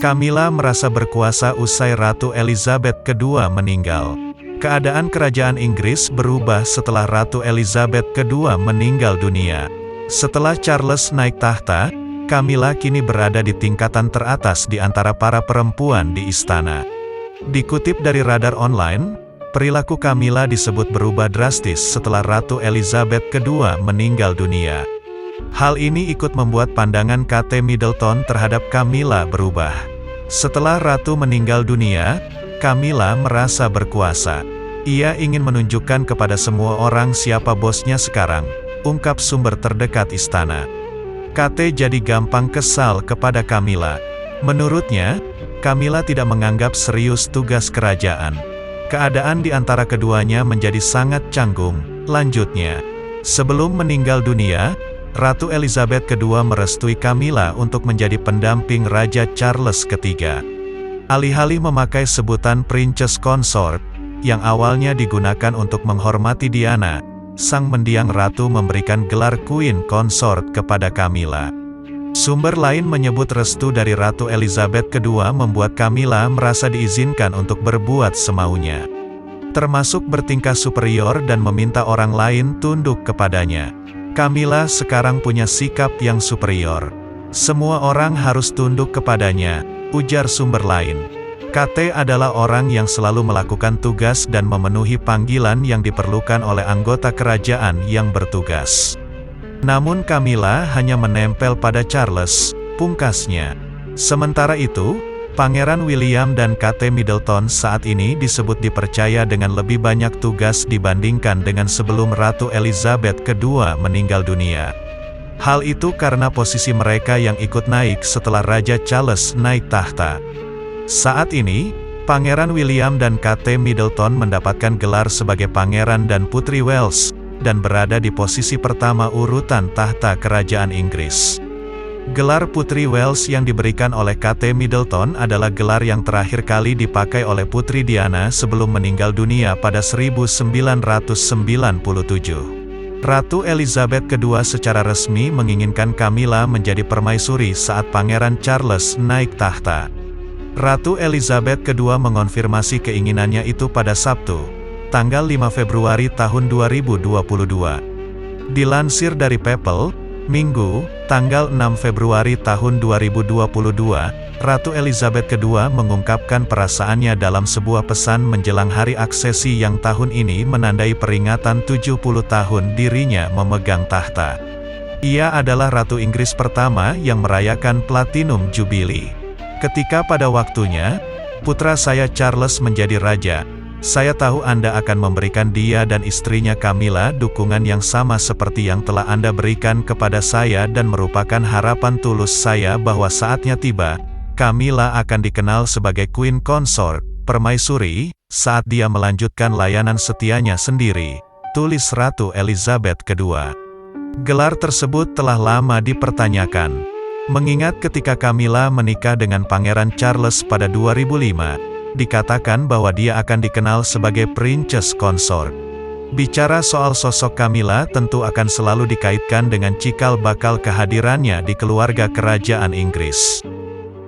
Camilla merasa berkuasa usai Ratu Elizabeth II meninggal. Keadaan kerajaan Inggris berubah setelah Ratu Elizabeth II meninggal dunia. Setelah Charles naik tahta, Camilla kini berada di tingkatan teratas di antara para perempuan di istana. Dikutip dari Radar Online, perilaku Camilla disebut berubah drastis setelah Ratu Elizabeth II meninggal dunia. Hal ini ikut membuat pandangan Kate Middleton terhadap Camilla berubah. Setelah Ratu meninggal dunia, Camilla merasa berkuasa. Ia ingin menunjukkan kepada semua orang siapa bosnya sekarang, ungkap sumber terdekat istana. Kate jadi gampang kesal kepada Camilla. Menurutnya, Camilla tidak menganggap serius tugas kerajaan. Keadaan di antara keduanya menjadi sangat canggung. Lanjutnya, sebelum meninggal dunia, Ratu Elizabeth II merestui Camilla untuk menjadi pendamping Raja Charles III. Alih-alih memakai sebutan Princess Consort, yang awalnya digunakan untuk menghormati Diana, sang mendiang ratu memberikan gelar Queen Consort kepada Camilla. Sumber lain menyebut restu dari Ratu Elizabeth II membuat Camilla merasa diizinkan untuk berbuat semaunya, termasuk bertingkah superior dan meminta orang lain tunduk kepadanya. Camilla sekarang punya sikap yang superior. Semua orang harus tunduk kepadanya, ujar sumber lain. Kate adalah orang yang selalu melakukan tugas dan memenuhi panggilan yang diperlukan oleh anggota kerajaan yang bertugas. Namun Camilla hanya menempel pada Charles, pungkasnya. Sementara itu, Pangeran William dan Kate Middleton saat ini disebut dipercaya dengan lebih banyak tugas dibandingkan dengan sebelum Ratu Elizabeth II meninggal dunia. Hal itu karena posisi mereka yang ikut naik setelah Raja Charles naik tahta. Saat ini, Pangeran William dan Kate Middleton mendapatkan gelar sebagai Pangeran dan Putri Wales, dan berada di posisi pertama urutan tahta kerajaan Inggris. Gelar Putri Wales yang diberikan oleh Kate Middleton adalah gelar yang terakhir kali dipakai oleh Putri Diana sebelum meninggal dunia pada 1997. Ratu Elizabeth II secara resmi menginginkan Camilla menjadi permaisuri saat Pangeran Charles naik tahta. Ratu Elizabeth II mengonfirmasi keinginannya itu pada Sabtu, tanggal 5 Februari tahun 2022. Dilansir dari People, Minggu, tanggal 6 Februari tahun 2022, Ratu Elizabeth II mengungkapkan perasaannya dalam sebuah pesan menjelang hari aksesi yang tahun ini menandai peringatan 70 tahun dirinya memegang tahta. Ia adalah Ratu Inggris pertama yang merayakan Platinum Jubilee. Ketika pada waktunya, putra saya Charles menjadi raja, saya tahu Anda akan memberikan dia dan istrinya Camilla dukungan yang sama seperti yang telah Anda berikan kepada saya dan merupakan harapan tulus saya bahwa saatnya tiba, Camilla akan dikenal sebagai Queen Consort, permaisuri, saat dia melanjutkan layanan setianya sendiri, tulis Ratu Elizabeth II. Gelar tersebut telah lama dipertanyakan. Mengingat ketika Camilla menikah dengan Pangeran Charles pada 2005, dikatakan bahwa dia akan dikenal sebagai Princess Consort. Bicara soal sosok Camilla tentu akan selalu dikaitkan dengan cikal bakal kehadirannya di keluarga kerajaan Inggris.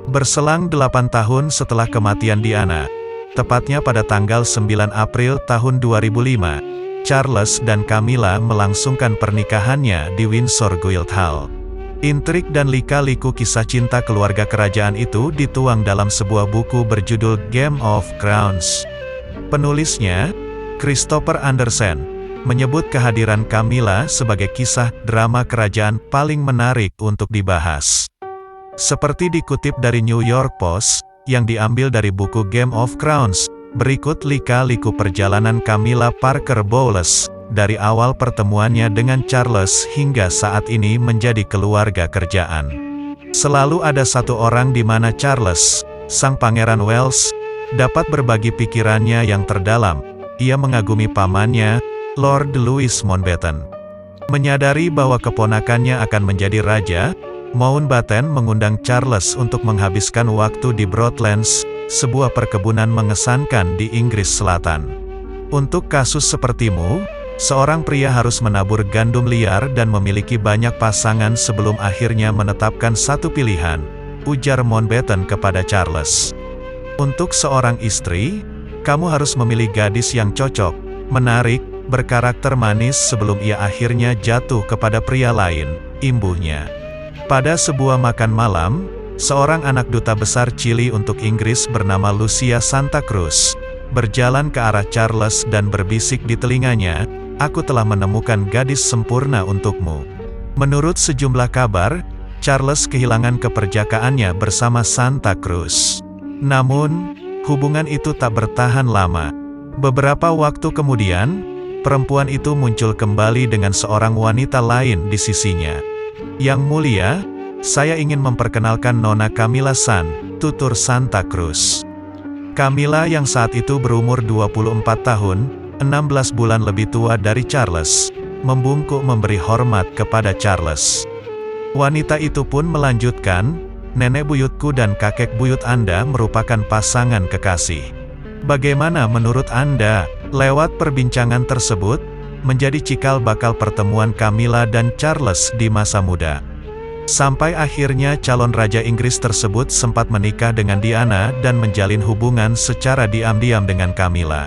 Berselang 8 tahun setelah kematian Diana, tepatnya pada tanggal 9 April tahun 2005, Charles dan Camilla melangsungkan pernikahannya di Windsor Guildhall. Intrik dan lika-liku kisah cinta keluarga kerajaan itu dituang dalam sebuah buku berjudul Game of Crowns. Penulisnya, Christopher Andersen, menyebut kehadiran Camilla sebagai kisah drama kerajaan paling menarik untuk dibahas. Seperti dikutip dari New York Post, yang diambil dari buku Game of Crowns, berikut lika-liku perjalanan Camilla Parker Bowles, dari awal pertemuannya dengan Charles hingga saat ini menjadi keluarga kerjaan. Selalu ada satu orang di mana Charles, sang pangeran Wales, dapat berbagi pikirannya yang terdalam. Ia mengagumi pamannya, Lord Louis Mountbatten. Menyadari bahwa keponakannya akan menjadi raja, Mountbatten mengundang Charles untuk menghabiskan waktu di Broadlands, sebuah perkebunan mengesankan di Inggris Selatan. Untuk kasus sepertimu, seorang pria harus menabur gandum liar dan memiliki banyak pasangan sebelum akhirnya menetapkan satu pilihan, ujar Mountbatten kepada Charles. Untuk seorang istri, kamu harus memilih gadis yang cocok, menarik, berkarakter manis sebelum ia akhirnya jatuh kepada pria lain, imbuhnya. Pada sebuah makan malam, seorang anak duta besar Chili untuk Inggris bernama Lucia Santa Cruz berjalan ke arah Charles dan berbisik di telinganya, "Aku telah menemukan gadis sempurna untukmu." Menurut sejumlah kabar, Charles kehilangan keperjakaannya bersama Santa Cruz. Namun, hubungan itu tak bertahan lama. Beberapa waktu kemudian, perempuan itu muncul kembali dengan seorang wanita lain di sisinya. "Yang mulia, saya ingin memperkenalkan Nona Camilla San," tutur Santa Cruz. Camilla yang saat itu berumur 24 tahun, 16 bulan lebih tua dari Charles, membungkuk memberi hormat kepada Charles. Wanita itu pun melanjutkan, "Nenek buyutku dan kakek buyut Anda merupakan pasangan kekasih. Bagaimana menurut Anda?" Lewat perbincangan tersebut, menjadi cikal bakal pertemuan Camilla dan Charles di masa muda. Sampai akhirnya calon Raja Inggris tersebut sempat menikah dengan Diana dan menjalin hubungan secara diam-diam dengan Camilla.